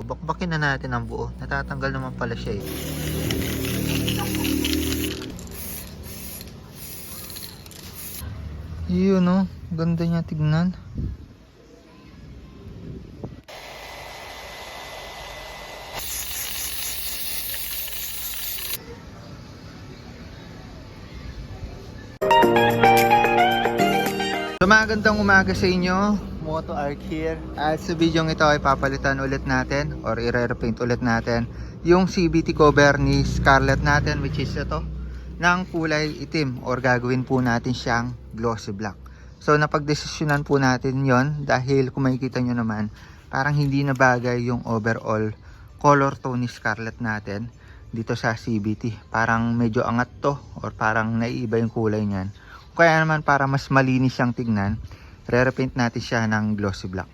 bakbakin na natin ang buo. Natatanggal naman pala siya eh. Yun oh, ganda niya tignan. So magandang umaga sa inyo, Moto Arc here. At sa video ito ay papalitan ulit natin or i-repaint ulit natin yung CVT cover ni Scarlett natin, which is ito, ng kulay itim, or gagawin po natin siyang glossy black. So napagdesisyonan po natin yon dahil kung makikita nyo naman, parang hindi na bagay yung overall color tone ni Scarlett natin dito sa CVT. Parang medyo angat to, or parang naiiba yung kulay niyan. Kaya naman para mas malinis siyang tignan, re-repaint natin siya ng glossy black.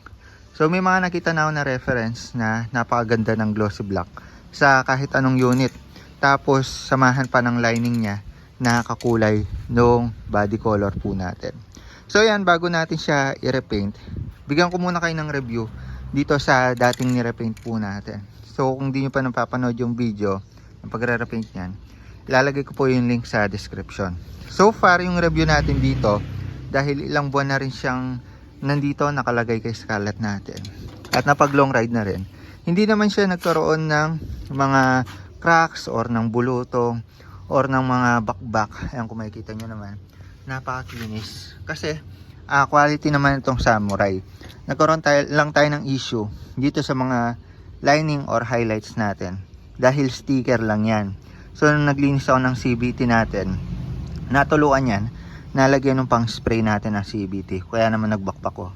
So may mga nakita na ako na reference na napakaganda ng glossy black sa kahit anong unit. Tapos samahan pa ng lining niya na kakulay ng body color po natin. So yan, bago natin siya i-repaint, bigyan ko muna kayo ng review dito sa dating ni-repaint po natin. So kung di nyo pa napapanood yung video ng pagre-repaint niyan, ilalagay ko po yung link sa description. So far, yung review natin dito, dahil ilang buwan na rin siyang nandito, nakalagay kay Scarlett natin, at napag long ride na rin, hindi naman siya nagkaroon ng mga cracks or ng bulutong or ng mga bakbak. Ayan, kung makikita nyo naman, napaka-kinis. Kasi quality naman itong Samurai. Nagkaroon lang tayo ng issue dito sa mga lining or highlights natin dahil sticker lang yan. So nung naglinis ako ng CVT natin, natuluan yan, nalagyan ng pang spray natin ng CVT, kaya naman nagbakbak ko.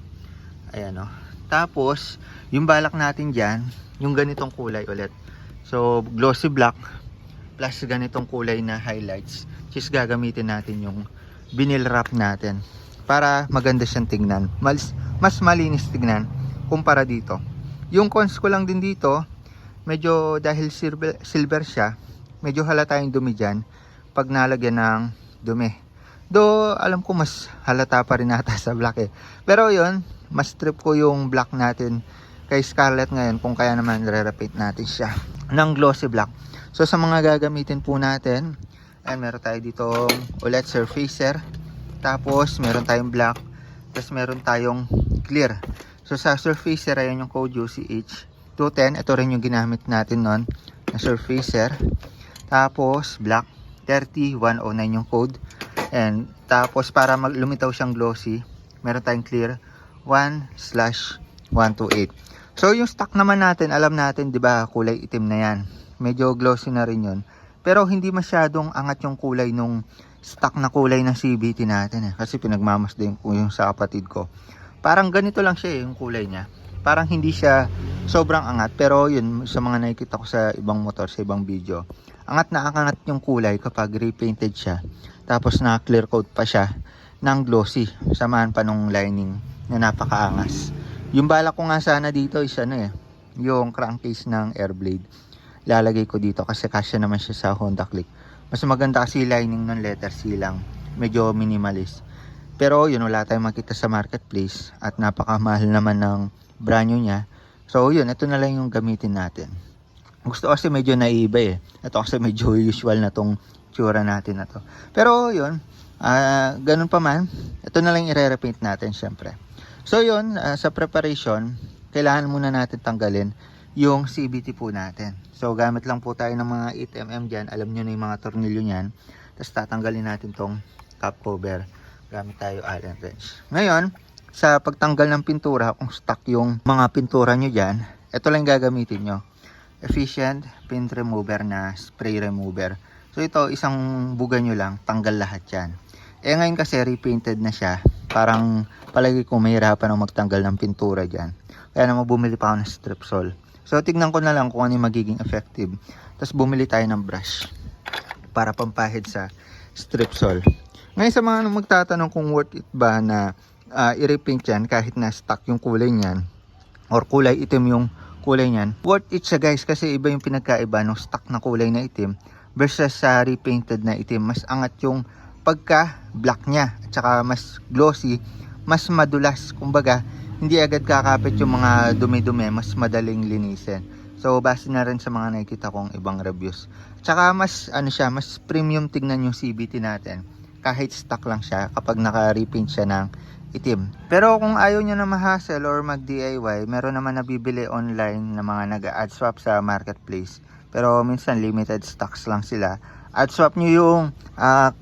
Ayan o. Tapos yung balak natin dyan, yung ganitong kulay ulit. So glossy black plus ganitong kulay na highlights, just gagamitin natin yung vinyl wrap natin para maganda siyang tignan, mas malinis tignan kumpara dito. Yung cons ko lang din dito, medyo dahil silver siya, medyo halata yung dumi dyan pag nalagyan ng dumi. Do alam ko mas halata pa rin nata sa black eh. Pero yun, mas trip ko yung black natin kay Scarlett ngayon, kung kaya naman re-repaint natin siya ng glossy black. So sa mga gagamitin po natin, ay meron tayo dito ulit surfacer, tapos meron tayong black, tapos meron tayong clear. So sa surfacer, ayan yung code UCH 210, ito rin yung ginamit natin nun na surfacer. Tapos black 30109 yung code. And tapos para lumitaw siyang glossy, meron tayong clear 1/128. So yung stock naman natin, alam natin 'di ba, kulay itim na yan. Medyo glossy na rin yun. Pero hindi masyadong angat yung kulay nung stock na kulay ng CVT natin eh. Kasi pinagmamasdan ko yung sa kapatid ko. Parang ganito lang siya yung kulay niya. Parang hindi siya sobrang angat. Pero yun, sa mga nakikita ko sa ibang motor, sa ibang video, angat na angat yung kulay kapag repainted siya. Tapos na clear coat pa siya ng glossy. Samahan pa nung lining na napakaangas. Yung bala ko nga sana dito is yung crankcase ng Airblade. Lalagay ko dito kasi kasya naman siya sa Honda Click. Mas maganda kasi lining ng letter C lang. Medyo minimalist. Pero yun, wala tayong makita sa marketplace at napakamahal naman ng brand new niya. So yun, ito na lang yung gamitin natin. Gusto kasi medyo naiiba eh. Ito kasi medyo usual na tong tsura natin na to. Pero yun, ganun pa man, ito na lang i-repaint natin syempre. So yun, sa preparation, kailangan muna natin tanggalin yung CVT po natin. So gamit lang po tayo ng mga 8mm dyan. Alam nyo na yung mga tornilyo nyan. Tapos tatanggalin natin tong cap cover. Gamit tayo Allen wrench. Ngayon, sa pagtanggal ng pintura, kung stuck yung mga pintura nyo dyan, ito lang gagamitin nyo. Efficient paint remover na spray remover. So ito, isang buga nyo lang, tanggal lahat yan. Eh ngayon kasi repainted na siya. Parang palagi ko mahirapan ang magtanggal ng pintura dyan. Kaya naman bumili pa ako ng Strepsol. So tignan ko na lang kung ano yung magiging effective. Tapos bumili tayo ng brush para pampahid sa Strepsol. Ngayon sa mga magtatanong kung worth it ba na i-repaint yan kahit na stock yung kulay niyan or kulay itim yung kulay niyan. Worth it siya guys, kasi iba yung pinagkaiba ng stock na kulay na itim versus sa repainted na itim. Mas angat yung pagka black niya at saka mas glossy, mas madulas. Kumbaga hindi agad kakapit yung mga dumi-dumi, mas madaling linisin. So base na rin sa mga nakikita kong ibang reviews. Tsaka mas ano siya, mas premium tignan yung CVT natin. Kahit stock lang siya kapag naka-repaint siya ng itim. Pero kung ayaw nyo na ma-hassle or mag-DIY, meron naman nabibili online na mga nag-add swap sa marketplace. Pero minsan limited stocks lang sila. Add swap nyo yung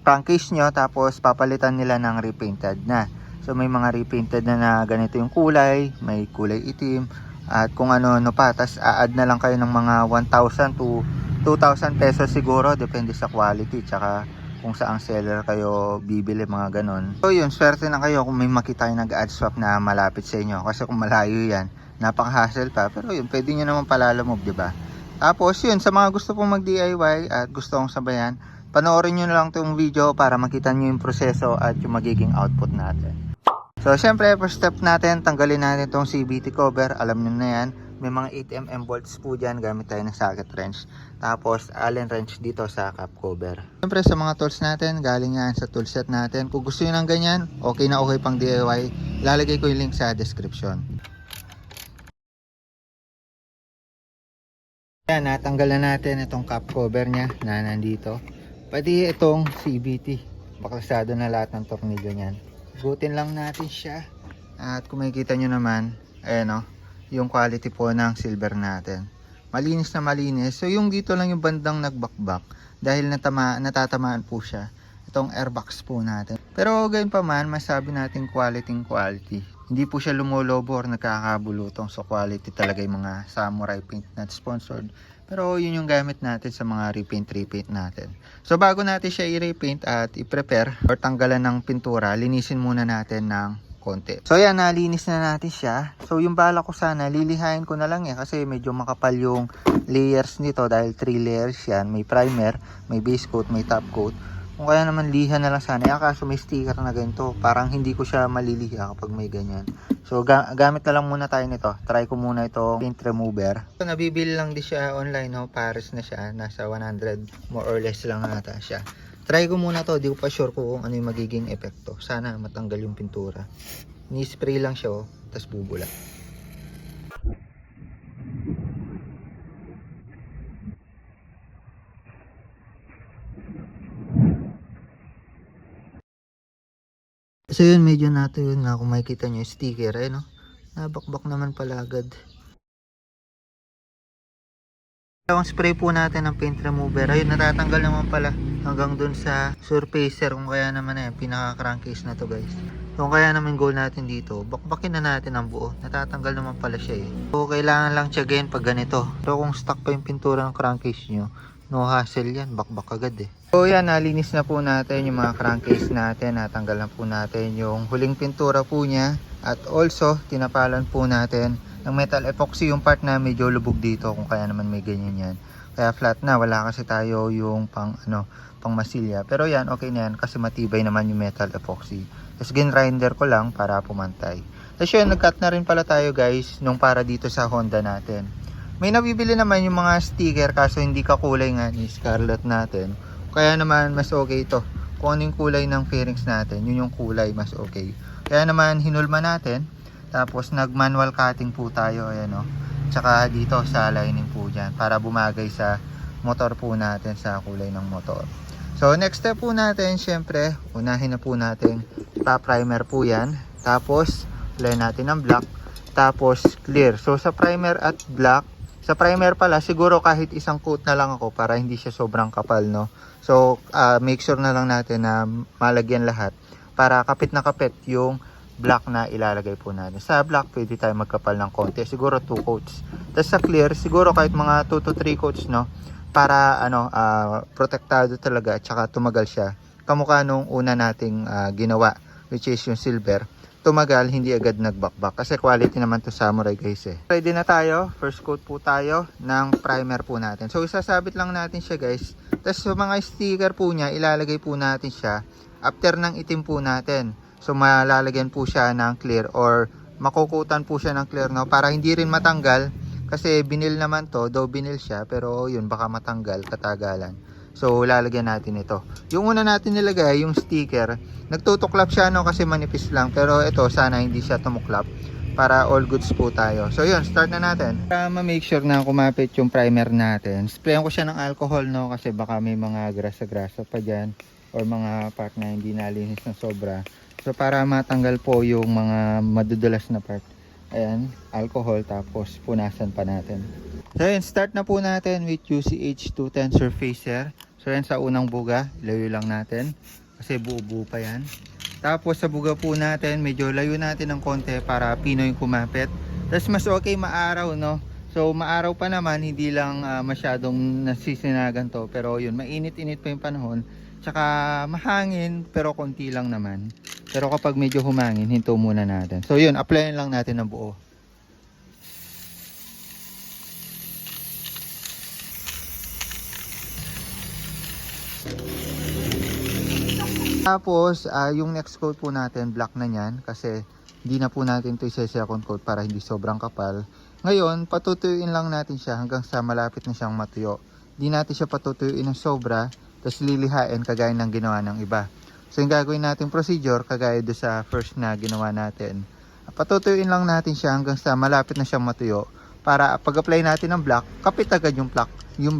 crankcase nyo, tapos papalitan nila ng repainted na. So may mga repainted na ganito yung kulay, may kulay itim, at kung ano pa, tas a-add na lang kayo ng mga 1,000 to 2,000 pesos siguro, depende sa quality tsaka kung saang seller kayo bibili, mga ganon. So yun, swerte na kayo kung may makita kayo nag-add swap na malapit sa inyo, kasi kung malayo yan, napaka-hassle pa. Pero yun, pwede nyo naman palalamove, diba? Tapos yun, sa mga gusto pong mag DIY at gusto kong sabayan, panoorin nyo na lang itong video para makita nyo yung proseso at yung magiging output natin. So syempre, first step natin, tanggalin natin itong CVT cover. Alam nyo na yan, may mga 8mm bolts po dyan, gamit tayo ng socket wrench. Tapos Allen wrench dito sa cap cover. Syempre sa mga tools natin, galing yan sa toolset natin. Kung gusto nyo ng ganyan, okay na okay pang DIY, lalagay ko yung link sa description. Yan, natanggal na natin itong cap cover nya na nandito. Pwede itong CVT, baklasado na lahat ng tornilyo nyan. Gutin lang natin siya. At kung makikita nyo naman, ayan o, yung quality po ng silver natin. Malinis na malinis. So yung dito lang yung bandang nagbakbak, dahil natatamaan po siya. Itong airbox po natin. Pero gayon pa man, masabi natin quality. Hindi po siya lumolobo or nagkakabulutong. So quality talaga yung mga samurai paint, not sponsored. Pero yun yung gamit natin sa mga repaint natin. So bago natin siya i-repaint at i-prepare or tanggalan ng pintura, linisin muna natin ng konti. So yan, nalinis na natin siya. So yung bala ko sana, lilihain ko na lang kasi medyo makapal yung layers nito dahil 3 layers yan. May primer, may base coat, may top coat. Kung kaya naman liha na lang sana. Kaso may sticker na ganito. Parang hindi ko siya maliliha kapag may ganyan. So gamit na lang muna tayo nito. Try ko muna itong paint remover. So nabibili lang din siya online, no? Pares na siya. Nasa 100 more or less lang ata siya. Try ko muna to. Di ko pa sure kung ano yung magiging epekto. Sana matanggal yung pintura. Ni-spray lang siya, tapos bubula. So yun, medyo nato yun nga, kung makikita nyo yung sticker, no? Nabakbak naman pala agad. Ang spray po natin ng paint remover, ayun, natatanggal naman pala hanggang dun sa surfacer, kung kaya naman pinaka crankcase na to, guys. So kung kaya naman goal natin dito, bakbakin na natin ang buo. Natatanggal naman pala siya So kailangan lang tiyagayin pag ganito. Pero kung stuck pa yung pintura ng crankcase nyo, no hassle yan, bakbak agad So yan, nalinis na po natin yung mga crankcase natin. Natanggal na po natin yung huling pintura po niya. At also, tinapalan po natin ng metal epoxy yung part na medyo lubog dito, kung kaya naman may ganyan yan. Kaya flat na, wala kasi tayo yung pang masilya. Pero yan, okay na yan kasi matibay naman yung metal epoxy. Tapos ginrinder ko lang para pumantay. Tapos yun, nag-cut na rin pala tayo, guys, nung para dito sa Honda natin. May nabibili naman yung mga sticker kaso hindi kakulay nga ni Scarlett natin. Kaya naman mas okay ito. Kung ano yung kulay ng fairings natin, yun yung kulay mas okay. Kaya naman hinulma natin. Tapos nag manual cutting po tayo, ayan Tsaka dito sa lining po dyan para bumagay sa motor po natin, sa kulay ng motor. So next step po natin, syempre unahin na po natin top primer po yan. Tapos lagyan natin ng black. Tapos clear. So sa primer at black, sa primer pala siguro kahit isang coat na lang ako para hindi siya sobrang kapal, no? So make sure na lang natin na malagyan lahat para kapit na kapit yung black na ilalagay po natin. Sa black pwede tayo magkapal ng konti, siguro 2 coats. Tapos sa clear siguro kahit mga 2 to 3 coats, no? Para protektado talaga at saka tumagal siya. Kamukha nung una nating ginawa, which is yung silver. Tumagal, hindi agad nagbakbak kasi quality naman to samurai, guys Ready na tayo, first coat po tayo ng primer po natin. So isasabit lang natin siya, guys. Tapos sa mga sticker po niya, ilalagay po natin siya after ng itim po natin. So malalagyan po siya ng clear or makukutan po siya ng clear, no? Para hindi rin matanggal kasi binil naman to, though binil siya, pero yun baka matanggal katagalan. So lalagyan natin ito. Yung una natin nilagay, yung sticker, nagtutuklap siya kasi manipis lang, pero ito sana hindi siya tumuklap. para all goods po tayo. So yun, start na natin. Para ma-make sure na kumapit yung primer natin, sprayan ko siya ng alcohol, no, kasi baka may mga grasa-grasa pa dyan or mga part na hindi nalinis ng sobra. So para matanggal po yung mga madudulas na part, ayan, alcohol, tapos punasan pa natin. So yun, start na po natin with UCH 210 Surfacer. So yan, sa unang buga, ilayo lang natin kasi buo-buo pa yan. Tapos sa buga po natin, medyo layo natin ng konti para pinoy kumapit. Tapos mas okay maaraw, no? So maaraw pa naman, hindi lang masyadong nasisinagan to. Pero yun, mainit-init pa yung panahon. Tsaka mahangin, pero konti lang naman. Pero kapag medyo humangin, hinto muna natin. So yun, applyin lang natin ng buo. Tapos, yung next coat po natin, black na yan. Kasi, hindi na po natin ito isa-second coat para hindi sobrang kapal. Ngayon, patutuyuin lang natin siya hanggang sa malapit na siyang matuyo. Hindi natin siya patutuyuin ng sobra, tapos lilihain kagaya ng ginawa ng iba. So, yung gagawin natin procedure, kagaya do sa first na ginawa natin. Patutuyuin lang natin siya hanggang sa malapit na siyang matuyo. Para pag-apply natin ng black, kapit agad yung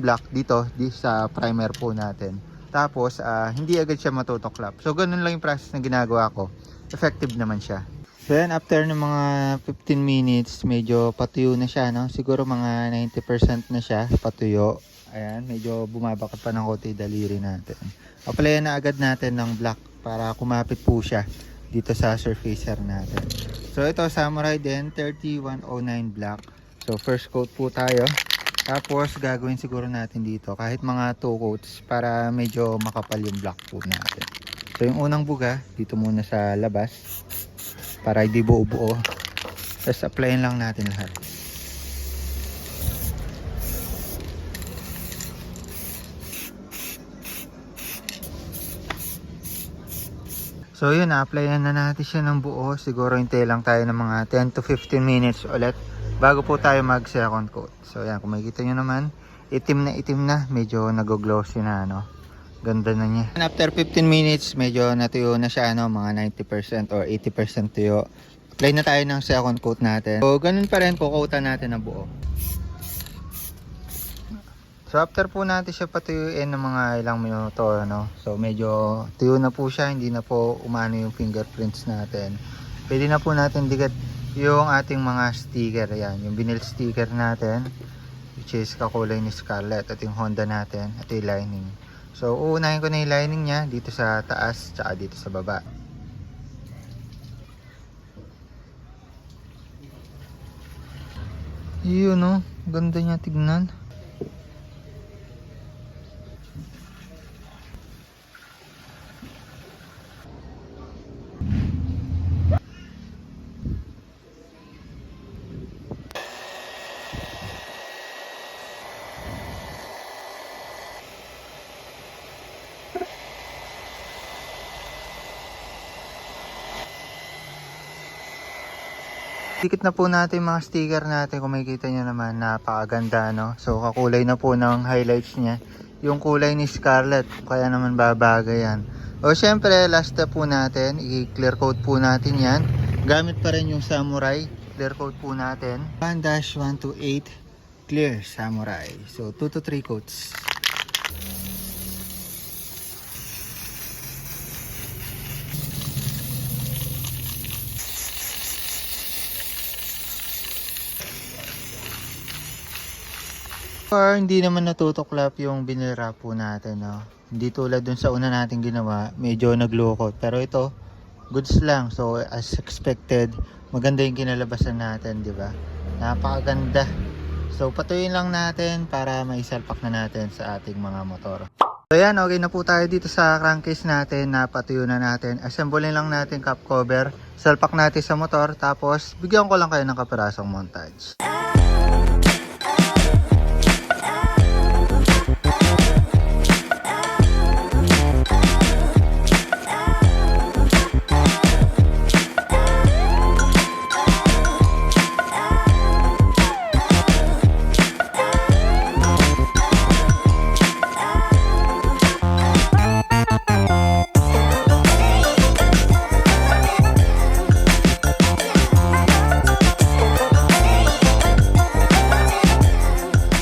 black dito sa primer po natin. Tapos, hindi agad siya matutuklap. So, ganun lang yung process na ginagawa ko. Effective naman siya. So, yan, after ng mga 15 minutes, medyo patuyo na siya, no? Siguro mga 90% na siya, patuyo. Ayan, medyo bumabakit pa ng konti daliri natin. Applyan na agad natin ng black para kumapit po siya dito sa surfacer natin. So, ito, Samurai din, 3109 black. So, first coat po tayo. Tapos gagawin siguro natin dito kahit mga 2 coats para medyo makapal yung black po natin. So yung unang buga dito muna sa labas para hindi buo-buo. Tapos applyin lang natin lahat. So yun, applyan na natin siya ng buo. Siguro hintay lang tayo ng mga 10 to 15 minutes ulit bago po tayo mag second coat. So yan, kung makikita nyo naman, itim na, medyo nag-glossy na, no? Ganda na niya. And after 15 minutes, medyo natuyo na siya, no? Mga 90% or 80% tuyo. Apply na tayo ng second coat natin. So ganun pa rin, kukutan natin ng buo. So after po natin siya patuyuin ng mga ilang minuto, no? So medyo tuyo na po siya, hindi na po umano yung fingerprints natin. Pwede na po natin digat yung ating mga sticker. Yan, yung vinyl sticker natin, which is kakulay ni Scarlett. At yung Honda natin, at yung lining. So uunahin ko na yung lining niya dito sa taas, tsaka dito sa baba. Yun, no? Ganda niya tignan. Dikit na po natin mga sticker natin. Kung makikita nyo naman, napakaganda, no? So kakulay na po ng highlights niya yung kulay ni Scarlett, kaya naman babagay yan. O syempre, last step po natin, i-clear coat po natin yan. Gamit pa rin yung Samurai. Clear coat po natin 1-128 clear Samurai. So 2 to 3 coats. Or hindi naman natutuklap yung binira po natin, no? Hindi tulad dun sa una natin ginawa, medyo naglukot. Pero ito, goods lang. So as expected, maganda yung kinalabasan natin, di ba? Napakaganda. So patuyin lang natin para maisalpak na natin sa ating mga motor. So yan, okay na po tayo dito sa crankcase natin. Napatuyo na natin. Assemblein lang natin cap cover. Salpak natin sa motor. Tapos bigyan ko lang kayo ng kapirasong montage.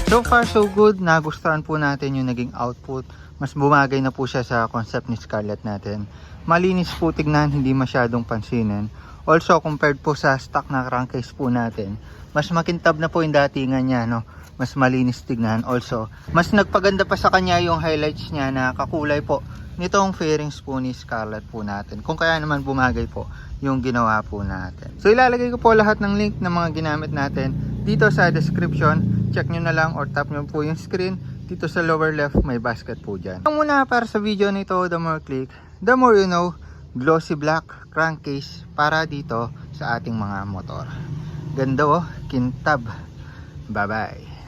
So far so good, nagustuhan po natin yung naging output. Mas bumagay na po siya sa concept ni Scarlett natin. Malinis po tignan, hindi masyadong pansinin. Also compared po sa stock na crankcase po natin, mas makintab na po yung datingan niya, no? Mas malinis tignan. Also, mas nagpaganda pa sa kanya yung highlights niya na kakulay po nitong fairings po ni Scarlett po natin. Kung kaya naman bumagay po yung ginawa po natin. So ilalagay ko po lahat ng link ng mga ginamit natin dito sa description. Check nyo na lang or tap nyo po yung screen. Dito sa lower left may basket po dyan. Ang muna para sa video nito, the more click, the more you know. Glossy black crankcase para dito sa ating mga motor. Ganda oh, kintab. Bye bye.